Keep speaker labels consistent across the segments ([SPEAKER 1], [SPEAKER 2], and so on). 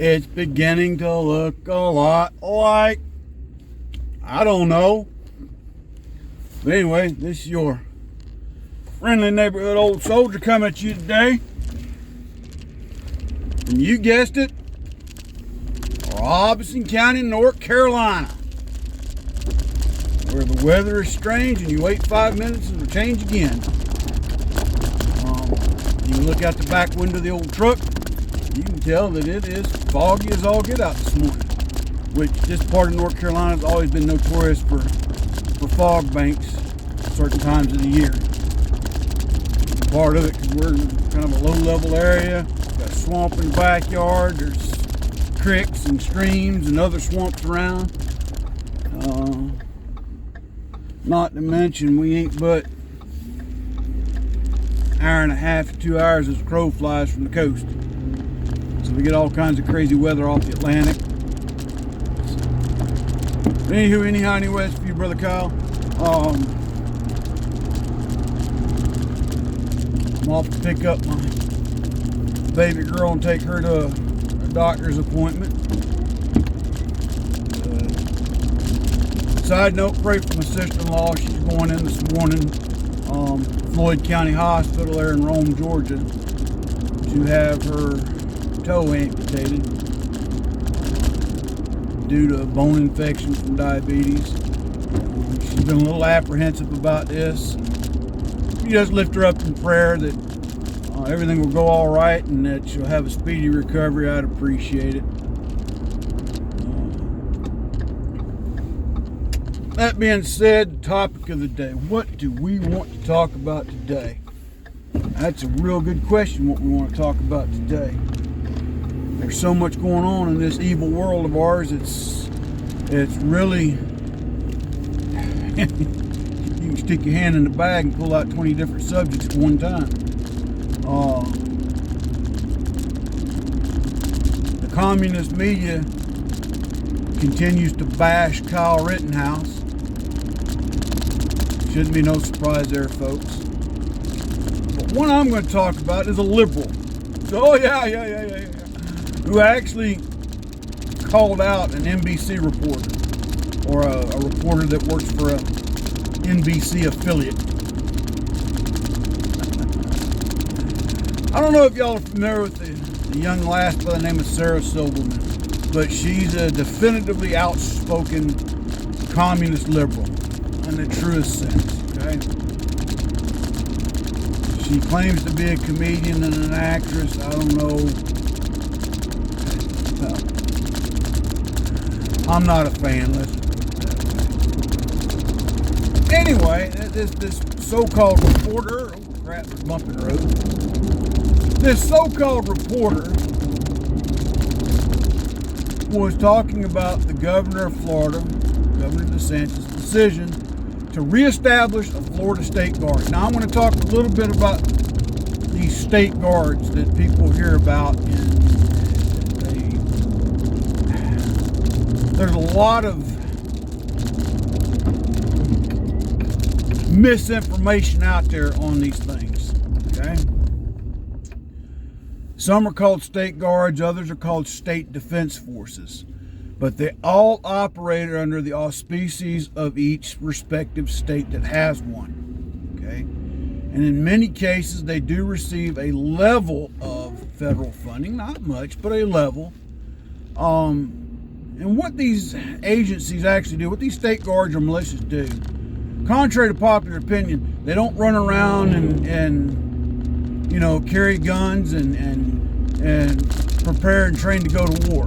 [SPEAKER 1] It's beginning to look a lot like, I don't know. But anyway, this is your friendly neighborhood old soldier coming at you today. And you guessed it, Robeson County, North Carolina, where the weather is strange and you wait 5 minutes and it'll change again. You can look out the back window of the old truck, you can tell that it is foggy as all get out this morning, which this part of North Carolina has always been notorious for fog banks certain times of the year. Part of it because we're in kind of a low-level area, got a swamp in the backyard, there's creeks and streams and other swamps around. Not to mention we ain't but hour and a half to 2 hours as a crow flies from the coast. So we get all kinds of crazy weather off the Atlantic. But anyways, for you, Brother Kyle, I'm off to pick up my baby girl and take her to a doctor's appointment. Side note, pray for my sister-in-law. She's going in this morning, Floyd County Hospital there in Rome, Georgia, to have her toe amputated due to a bone infection from diabetes. She's been a little apprehensive about this. You just lift her up in prayer that everything will go all right and that she'll have a speedy recovery. I'd appreciate it. That being said, the topic of the day. What do we want to talk about today? That's a real good question, what we want to talk about today. There's so much going on in this evil world of ours. It's really you can stick your hand in the bag and pull out 20 different subjects at one time. The communist media continues to bash Kyle Rittenhouse. Shouldn't be no surprise there, folks. But one I'm going to talk about is a liberal. Oh yeah. Who actually called out an NBC reporter, or a reporter that works for a NBC affiliate. I don't know if y'all are familiar with the young lass by the name of Sarah Silverman, but she's a definitively outspoken communist liberal in the truest sense, okay? She claims to be a comedian and an actress. I don't know. No. I'm not a fan, let's put it that way. Anyway, this so-called reporter, oh crap, there's a bump in the road. This so-called reporter was talking about the governor of Florida, Governor DeSantis' decision to reestablish a Florida state guard. Now, I want to talk a little bit about these state guards that people hear about. There's a lot of misinformation out there on these things, okay? Some are called state guards, others are called state defense forces. But they all operate under the auspices of each respective state that has one, okay? And in many cases, they do receive a level of federal funding, not much, but a level. And what these agencies actually do, what these state guards or militias do, contrary to popular opinion, they don't run around and you know, carry guns and prepare and train to go to war.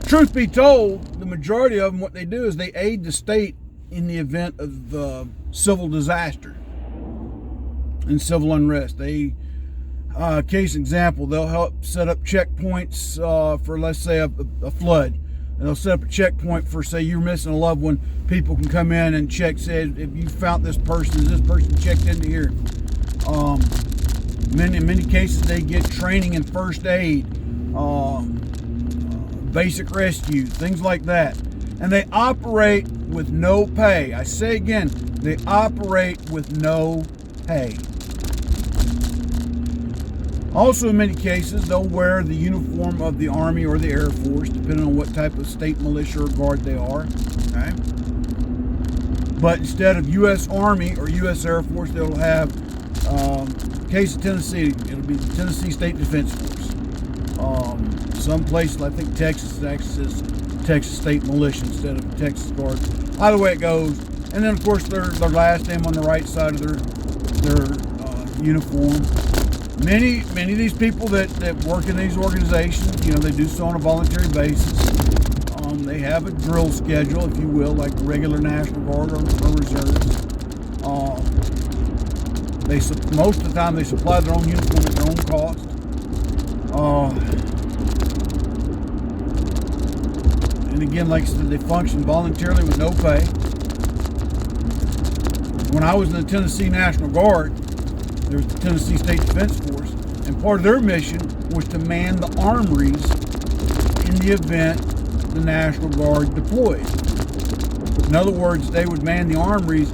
[SPEAKER 1] Truth be told, the majority of them, what they do is they aid the state in the event of civil disaster and civil unrest. They, case example, they'll help set up checkpoints for, let's say, a flood. And they'll set up a checkpoint for, say, you're missing a loved one. People can come in and check, say, if you found this person, is this person checked into here? In many cases, they get training in first aid, basic rescue, things like that. And they operate with no pay. I say again, they operate with no pay. Also, in many cases, they'll wear the uniform of the Army or the Air Force, depending on what type of state militia or guard they are. Okay? But instead of U.S. Army or U.S. Air Force, they'll have, case of Tennessee, it'll be the Tennessee State Defense Force. Some places, I think Texas, actually says Texas State Militia instead of Texas Guard. Either way it goes. And then, of course, their last name on the right side of their uniform. Many of these people that work in these organizations, they do so on a voluntary basis. They have a drill schedule, if you will, like regular National Guard or reserves. Most of the time they supply their own uniform at their own cost. And again, like I said, they function voluntarily with no pay. When I was in the Tennessee National Guard, there was the Tennessee State Defense Force, and part of their mission was to man the armories in the event the National Guard deployed. In other words, they would man the armories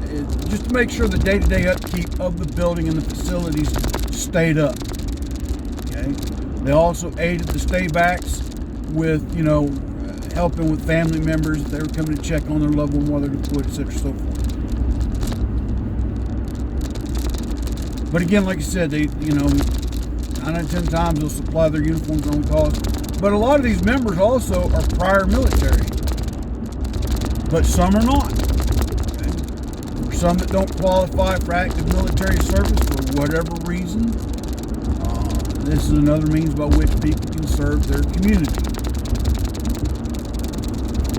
[SPEAKER 1] just to make sure the day-to-day upkeep of the building and the facilities stayed up. Okay. They also aided the staybacks with, helping with family members if they were coming to check on their loved one while they're deployed, etc., so forth. But again, like I said, they, 9 out of 10 times they'll supply their uniforms at their own cost. But a lot of these members also are prior military. But some are not. Okay? For some that don't qualify for active military service for whatever reason, this is another means by which people can serve their community.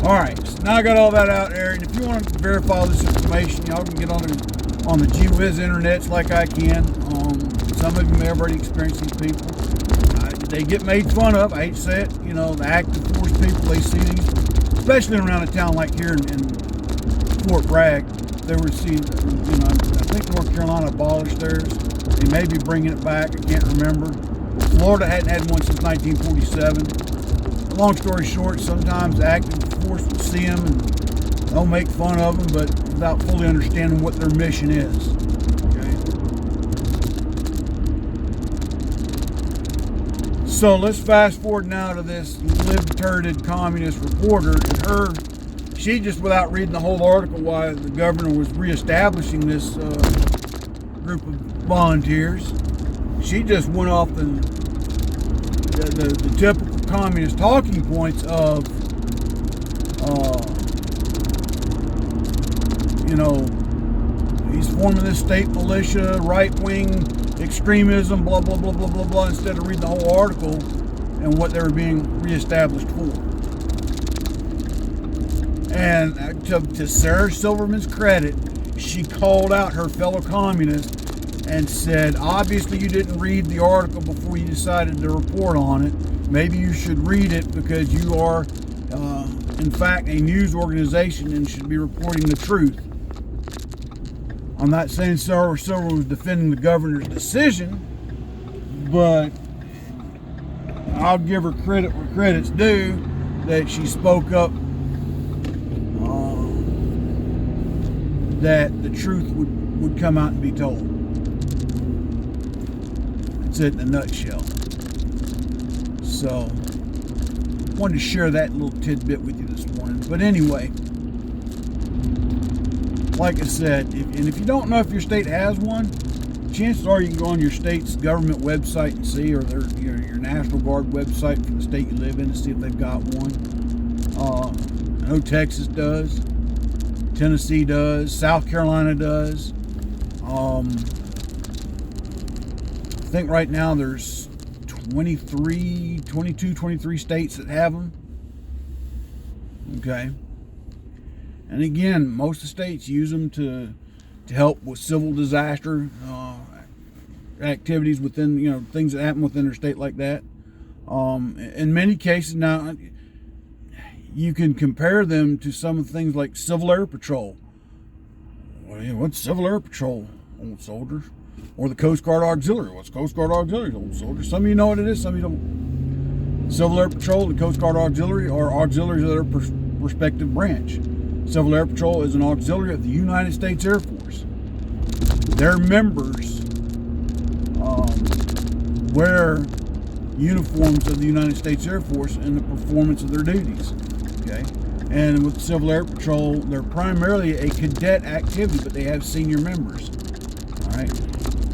[SPEAKER 1] Alright, so now I got all that out there, and if you want to verify this information, y'all can get on the gee whiz internets like I can. Some of you may have already experienced these people. They get made fun of, I hate to say it, the active force people, they see these, especially around a town like here in Fort Bragg. They were seeing, I think North Carolina abolished theirs. They may be bringing it back, I can't remember. Florida hadn't had one since 1947. Long story short, sometimes the active force will see them and they'll make fun of them, but without fully understanding what their mission is. Okay. So let's fast forward now to this lib-turded communist reporter, and she just, without reading the whole article why the governor was reestablishing this group of volunteers, she just went off the typical communist talking points of he's forming this state militia, right-wing extremism, blah, blah, blah, blah, blah, blah, instead of reading the whole article and what they were being reestablished for. And to Sarah Silverman's credit, she called out her fellow communists and said, obviously you didn't read the article before you decided to report on it. Maybe you should read it because you are, in fact, a news organization and should be reporting the truth. I'm not saying Sarah Silverman was defending the governor's decision, but I'll give her credit where credit's due, that she spoke up, that the truth would come out and be told. That's it in a nutshell. So, wanted to share that little tidbit with you this morning. But anyway, like I said, if you don't know if your state has one, chances are you can go on your state's government website and see, or your National Guard website for the state you live in, to see if they've got one. I know Texas does, Tennessee does, South Carolina does. I think right now there's 23 states that have them. Okay. And again, most of the states use them to help with civil disaster activities within, things that happen within their state like that. In many cases now, you can compare them to some of the things like Civil Air Patrol. Well, what's Civil Air Patrol, old soldiers? Or the Coast Guard Auxiliary. What's Coast Guard Auxiliary, old soldiers? Some of you know what it is, some of you don't. Civil Air Patrol, the Coast Guard Auxiliary, are auxiliaries of their respective branch. Civil Air Patrol is an auxiliary of the United States Air Force. Their members wear uniforms of the United States Air Force in the performance of their duties. Okay, and with the Civil Air Patrol, they're primarily a cadet activity, but they have senior members. All right,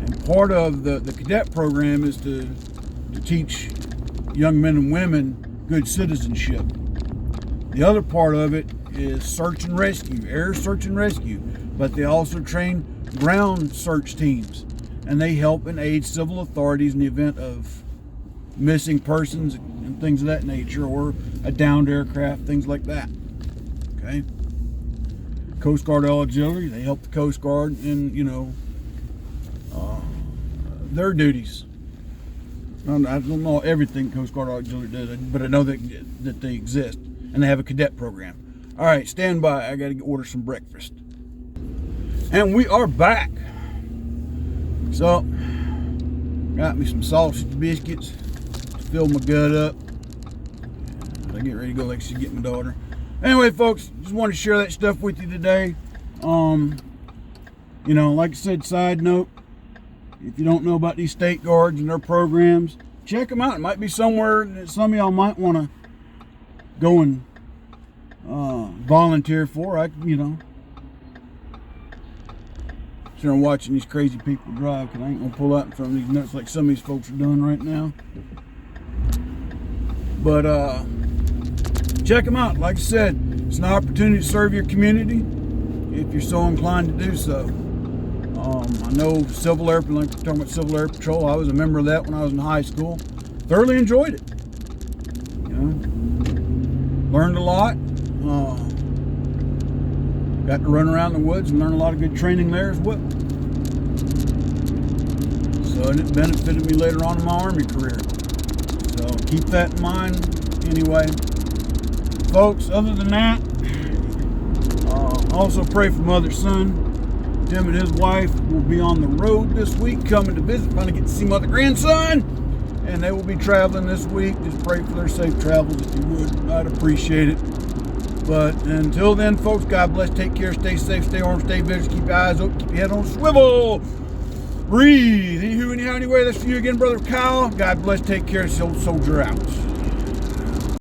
[SPEAKER 1] and part of the cadet program is to teach young men and women good citizenship. The other part of it is search and rescue, air search and rescue, but they also train ground search teams, and they help and aid civil authorities in the event of missing persons and things of that nature, or a downed aircraft, things like that. Okay. Coast Guard Auxiliary, they help the Coast Guard in, their duties. I don't know everything Coast Guard Auxiliary does, but I know that they exist, and they have a cadet program. All right, stand by. I got to order some breakfast. And we are back. So, got me some sausage biscuits to fill my gut up. I get ready to go like she get my daughter. Anyway, folks, just wanted to share that stuff with you today. Like I said, side note, if you don't know about these state guards and their programs, check them out. It might be somewhere that some of y'all might want to go and volunteer for. Sure, I'm watching these crazy people drive, because I ain't gonna pull out in front of these nuts like some of these folks are doing right now. But check them out. Like I said, it's an opportunity to serve your community if you're so inclined to do so. I know Civil Air, like we're talking about Civil Air Patrol, I was a member of that when I was in high school. Thoroughly enjoyed it. Learned a lot. Got to run around the woods and learn a lot of good training there as well. So it benefited me later on in my Army career. So keep that in mind anyway. Folks, other than that, also pray for Mother's son. Tim and his wife will be on the road this week, coming to visit, finally get to see Mother grandson. And they will be traveling this week. Just pray for their safe travels if you would. I'd appreciate it. But until then, folks, God bless, take care, stay safe, stay armed, stay vigilant, keep your eyes open, keep your head on swivel. Breathe. Anywho, anyhow, anyway, that's for you again, Brother Kyle. God bless, take care, soldier out.